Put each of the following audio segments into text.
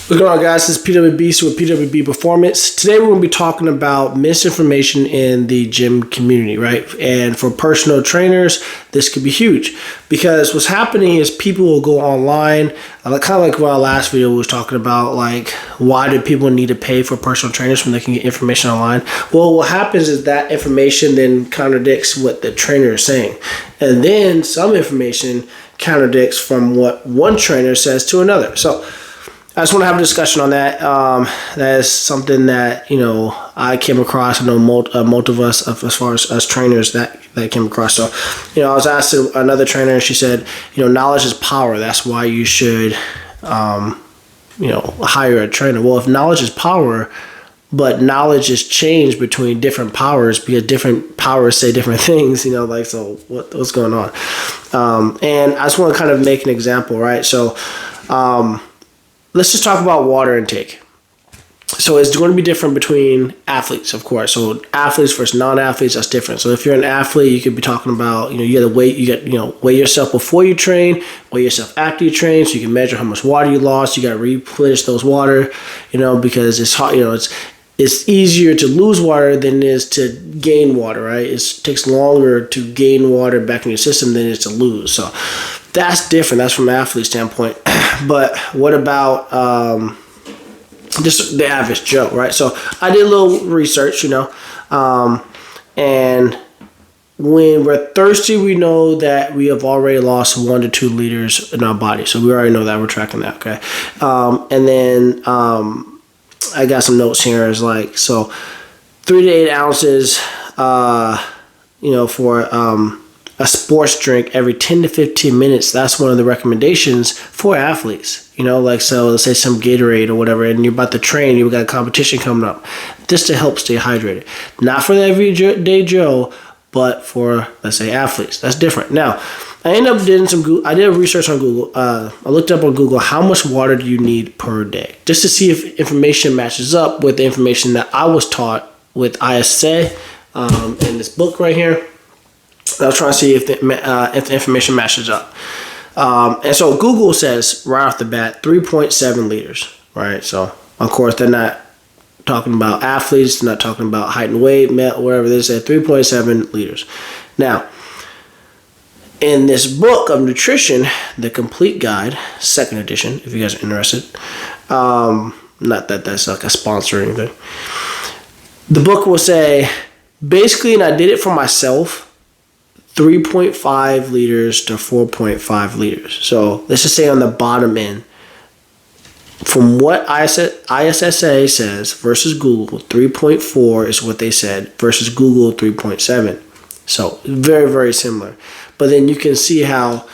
What's going on, guys? This is PWB with PWB Performance. Today we're going to be talking about misinformation in the gym community, right? And for personal trainers, this could be huge because what's happening is people will go online, kind of like what our last video was talking about, like why do people need to pay for personal trainers when they can get information online? Well, what happens is that information then contradicts what the trainer is saying. And then some information contradicts from what one trainer says to another. So I just want to have a discussion on that. That is something that, I came across. I know most of us, as far as us trainers, that came across. So, I was asked another trainer, and she said, knowledge is power. That's why you should, hire a trainer. Well, if knowledge is power, but knowledge is changed between different powers because different powers say different things, so what's going on? And I just want to kind of make an example, right? So, let's just talk about water intake. So it's going to be different between athletes, of course. So athletes versus non-athletes, that's different. So if you're an athlete, you could be talking about, you got to weigh yourself before you train, weigh yourself after you train, so you can measure how much water you lost. You got to replenish those water, because it's hot. It's easier to lose water than it is to gain water, right? It takes longer to gain water back in your system than it is to lose. So that's different. That's from an athlete standpoint. But what about just the average Joe, right? So I did a little research, and when we're thirsty, we know that we have already lost 1 to 2 liters in our body. So we already know that. We're tracking that, okay? And then I got some notes here. It's like, so 3 to 8 ounces, for a sports drink every 10 to 15 minutes. That's one of the recommendations for athletes. So let's say some Gatorade or whatever, and you're about to train, you've got a competition coming up, just to help stay hydrated. Not for the everyday Joe, but for, let's say, athletes. That's different. Now, I ended up doing I did research on Google. I looked up on Google, how much water do you need per day? Just to see if information matches up with the information that I was taught with ISA in this book right here. I was trying to see if the information matches up. And so Google says right off the bat, 3.7 liters, right? So, of course, they're not talking about athletes. They're not talking about height and weight, whatever. They say 3.7 liters. Now, in this book of nutrition, The Complete Guide, 2nd edition, if you guys are interested, not that that's like a sponsor or anything, the book will say, basically, and I did it for myself, 3.5 liters to 4.5 liters. So let's just say on the bottom end, from what ISSA says versus Google, 3.4 is what they said versus Google 3.7. So very, very similar. But then you can see how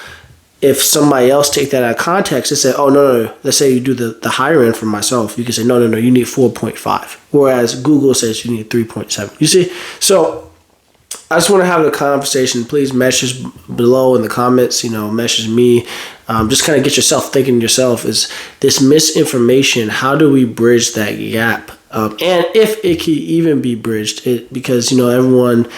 if somebody else take that out of context and say, oh, no. Let's say you do the higher end for myself. You can say, no, you need 4.5. Whereas Google says you need 3.7. You see? So I just want to have a conversation. Please message below in the comments, message me. Just kind of get yourself thinking yourself, is this misinformation, how do we bridge that gap? And if it can even be bridged, because, everyone,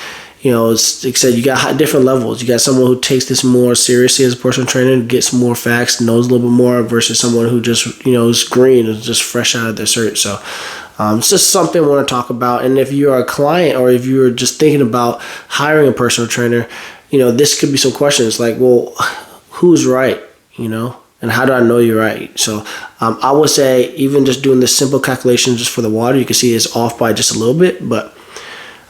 it's like I said, you got different levels. You got someone who takes this more seriously as a personal trainer, gets more facts, knows a little bit more, versus someone who just, is green, is just fresh out of their cert. So it's just something I want to talk about. And if you're a client or if you're just thinking about hiring a personal trainer, this could be some questions like, well, who's right, and how do I know you're right? So I would say even just doing this simple calculation just for the water, you can see it's off by just a little bit, but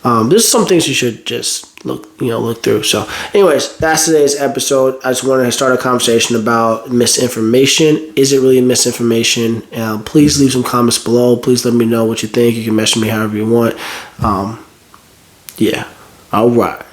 there's some things you should just look through. So anyways, that's today's episode. I just wanted to start a conversation about misinformation. Is it really misinformation? Please leave some comments below. Please let me know what you think. You can message me however you want. Yeah. All right.